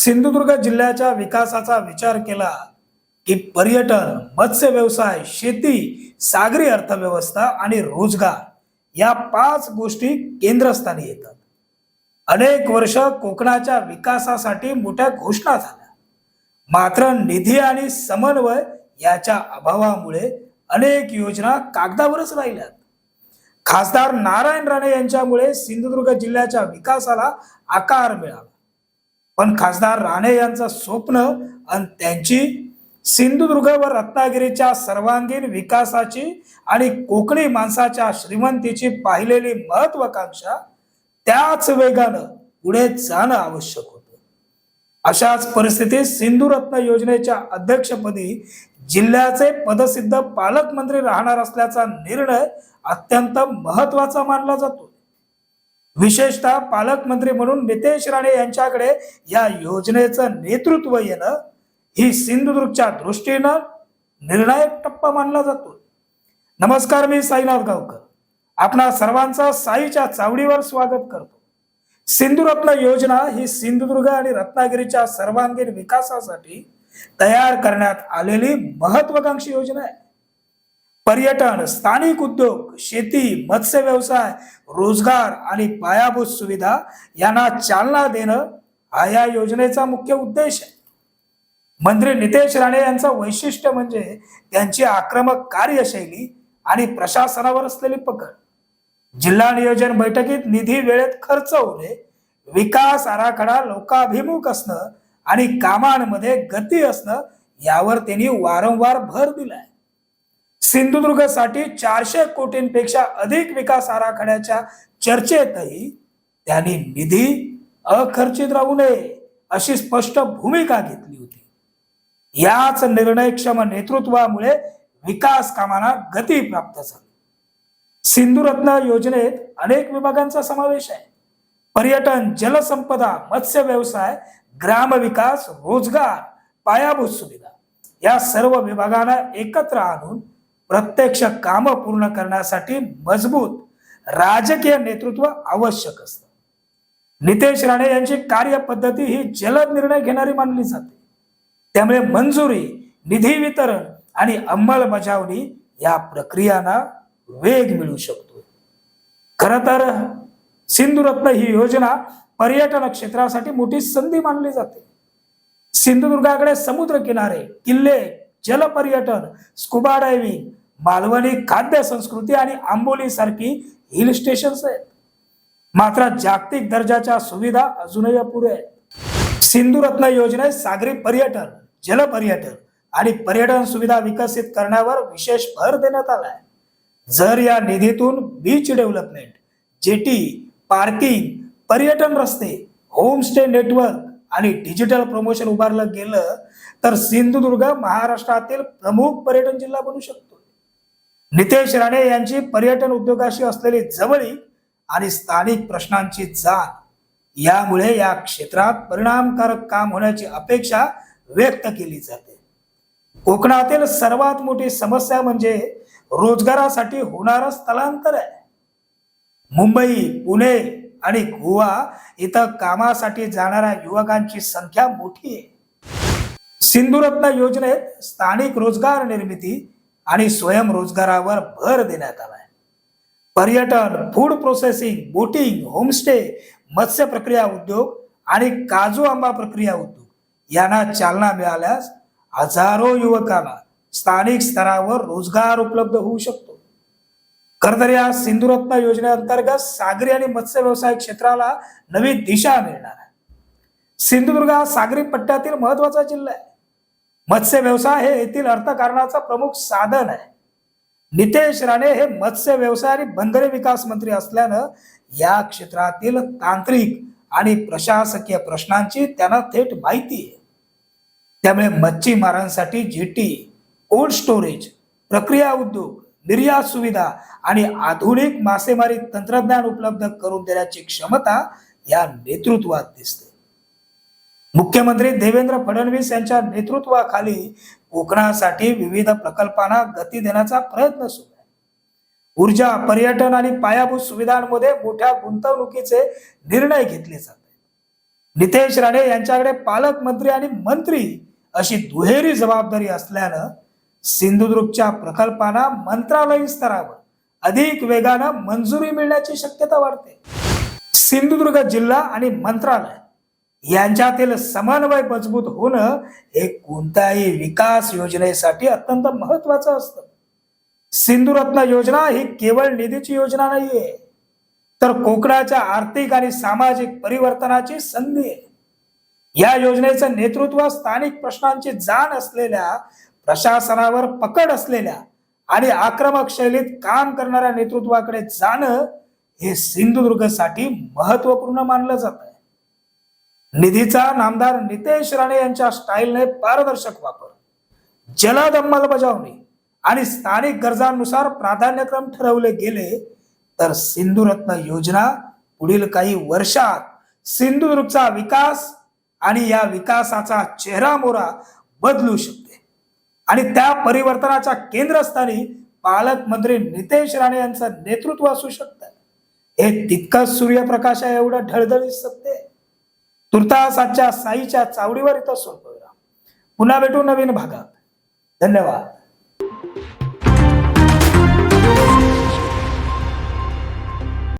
सिंधुदुर्ग जिल्ह्याच्या विकासाचा विचार केला की पर्यटन, मत्स्य व्यवसाय, शेती, सागरी अर्थव्यवस्था आणि रोजगार या पाच गोष्टी केंद्रस्थानी येतात. अनेक वर्ष कोकणाच्या विकासासाठी मोठ्या घोषणा झाल्या, मात्र निधी आणि समन्वय याच्या अभावामुळे अनेक योजना कागदावरच राहिल्यात. खासदार नारायण राणे यांच्यामुळे सिंधुदुर्ग जिल्ह्याच्या विकासाला आकार मिळाला. पण खासदार राणे यांचं स्वप्न आणि त्यांची सिंधुदुर्ग व रत्नागिरीच्या सर्वांगीण विकासाची आणि कोकणी माणसाच्या श्रीमंतीची पाहिलेली महत्वाकांक्षा त्याच वेगानं पुढे जाणं आवश्यक होतं. अशाच परिस्थितीत सिंधुरत्न योजनेच्या अध्यक्षपदी जिल्ह्याचे पदसिद्ध पालकमंत्री राहणार असल्याचा निर्णय अत्यंत महत्वाचा मानला जातो. विशेषतः पालकमंत्री म्हणून नितेश राणे यांच्याकडे या योजनेचं नेतृत्व येणं ही सिंधुदुर्गच्या दृष्टीनं निर्णायक टप्पा मानला जातो. नमस्कार, मी साईनाथ गावकर आपणा सर्वांचं साईच्या चावडीवर स्वागत करतो. सिंधुरत्न योजना ही सिंधुदुर्ग आणि रत्नागिरीच्या सर्वांगीण विकासासाठी तयार करण्यात आलेली महत्वाकांक्षी योजना आहे. पर्यटन, स्थानिक उद्योग, शेती, मत्स्य व्यवसाय, रोजगार आणि पायाभूत सुविधा यांना चालना देणं हा या योजनेचा मुख्य उद्देश आहे. मंत्री नितेश राणे यांचं वैशिष्ट्य म्हणजे त्यांची आक्रमक कार्यशैली आणि प्रशासनावर असलेली पकड. जिल्हा नियोजन बैठकीत निधी वेळेत खर्च होणे, विकास आराखडा लोकाभिमुख असणं आणि कामांमध्ये गती असणं यावर त्यांनी वारंवार भर दिलाय. सिंधुदुर्गसाठी 400 कोटींपेक्षा अधिक विकास आराखड्याच्या चर्चेतही त्यांनी निधी अखर्चित राहू नये अशी स्पष्ट भूमिका घेतली होती. याच निर्णयक्षम नेतृत्वामुळे विकास कामांना गती प्राप्त झाली. सिंधुरत्न योजनेत अनेक विभागांचा समावेश आहे. पर्यटन, जलसंपदा, मत्स्य व्यवसाय, ग्रामविकास, रोजगार, पायाभूत सुविधा या सर्व विभागांना एकत्र आणून प्रत्यक्ष काम पूर्ण करण्यासाठी मजबूत राजकीय नेतृत्व आवश्यक असतं. नितेश राणे यांची कार्यपद्धती ही जलद निर्णय घेणारी मानली जाते. त्यामुळे मंजुरी, निधी वितरण आणि अंमलबजावणी या प्रक्रियांना वेग मिळू शकतो. खर तर सिंधुरत्न ही योजना पर्यटन क्षेत्रासाठी मोठी संधी मानली जाते. सिंधुदुर्गाकडे समुद्र किनारे, किल्ले, जलपर्यटन, स्कुबा डायव्हिंग, मालवणी खाद्य संस्कृती आणि आंबोली सारखी हिल स्टेशन्स आहेत. मात्र जागतिक दर्जाच्या सुविधा अजूनही अपुऱ्या आहेत. सिंधुरत्न योजनेत सागरी पर्यटन, जलपर्यटन आणि पर्यटन सुविधा विकसित करण्यावर विशेष भर देण्यात आलाय. जर या निधीतून बीच डेव्हलपमेंट, जेटी, पार्किंग, पर्यटन रस्ते, होमस्टे नेटवर्क आणि डिजिटल प्रमोशन उभारलं गेलं तर सिंधुदुर्ग महाराष्ट्रातील प्रमुख पर्यटन जिल्हा बनू शकतो. नितेश राणे यांची पर्यटन उद्योगाशी असलेली जवळीक आणि स्थानिक प्रश्नांची जाण यामुळे या क्षेत्रात परिणामकारक काम होण्याची अपेक्षा व्यक्त केली जाते. कोकणातील सर्वात मोठी समस्या म्हणजे रोजगारासाठी होणारं स्थलांतर आहे. मुंबई, पुणे आणि गोवा इथं कामासाठी जाणाऱ्या युवकांची संख्या मोठी आहे. सिंधुरत्न योजनेत स्थानिक रोजगार निर्मिती आणि स्वयंरोजगारावर भर देण्यात आलाय. पर्यटन, फूड प्रोसेसिंग, बोटिंग, होमस्टे, मत्स्य प्रक्रिया उद्योग आणि काजू आंबा प्रक्रिया उद्योग यांना चालना मिळाल्यास हजारो युवकांना स्थानिक स्तरावर रोजगार उपलब्ध होऊ शकतो. खरं तर या सिंधुरत्न योजनेअंतर्गत सागरी आणि मत्स्य व्यवसाय क्षेत्राला नवी दिशा मिळणार आहे. सिंधुदुर्ग हा सागरी पट्ट्यातील महत्वाचा जिल्हा आहे. मत्स्य व्यवसाय हे येथील अर्थकारणाचा प्रमुख साधन आहे. नितेश राणे हे मत्स्य व्यवसाय आणि बंदरे विकास मंत्री असल्यानं या क्षेत्रातील तांत्रिक आणि प्रशासकीय प्रश्नांची त्यांना थेट माहिती आहे. त्यामुळे मच्छीमारांसाठी जेटी, कोल्ड स्टोरेज, प्रक्रिया उद्योग, निर्यात सुविधा आणि आधुनिक मासेमारी तंत्रज्ञान उपलब्ध करून देण्याची क्षमता या नेतृत्वात दिसते. मुख्यमंत्री देवेंद्र फडणवीस यांच्या नेतृत्वाखाली कोकणासाठी विविध प्रकल्पांना गती देण्याचा प्रयत्न सुरू आहे. ऊर्जा, पर्यटन आणि पायाभूत सुविधांमध्ये मोठ्या गुंतवणुकीचे निर्णय घेतले जातात. नितेश राणे यांच्याकडे पालकमंत्री आणि मंत्री अशी दुहेरी जबाबदारी असल्यानं सिंधुदुर्गच्या प्रकल्पांना मंत्रालयीन स्तरावर अधिक वेगानं मंजुरी मिळण्याची शक्यता वाढते. सिंधुदुर्ग जिल्हा आणि मंत्रालय यांच्यातील समन्वय मजबूत होणं हे कोणत्याही विकास योजनेसाठी अत्यंत महत्वाचं असतं. सिंधुरत्न योजना ही केवळ निधीची योजना नाहीये, तर कोकणाच्या आर्थिक आणि सामाजिक परिवर्तनाची संधी आहे. या योजनेचं नेतृत्व स्थानिक प्रश्नांची जाण असलेल्या, प्रशासनावर पकड असलेल्या आणि आक्रमक शैलीत काम करणाऱ्या नेतृत्वाकडे जाणं हे सिंधुदुर्गसाठी महत्वपूर्ण मानलं जात आहे. निधीचा नामदार नितेश राणे यांच्या स्टाईलने पारदर्शक वापर, जलद अंमलबजावणी आणि स्थानिक गरजांनुसार प्राधान्यक्रम ठरवले गेले तर सिंधुरत्न योजना पुढील काही वर्षात सिंधुदुर्गचा विकास आणि या विकासाचा चेहरा मोहरा बदलू शकते. आणि त्या परिवर्तनाच्या केंद्रस्थानी पालकमंत्री नितेश राणे यांचं नेतृत्व असू शकतं. हे तितकंच सूर्यप्रकाशा एवढं ढळढळीत सत्य. तुर्तास आजच्या साईच्या चावडीवर इथं सोडूया. पुन्हा भेटू नवीन भागात. धन्यवाद.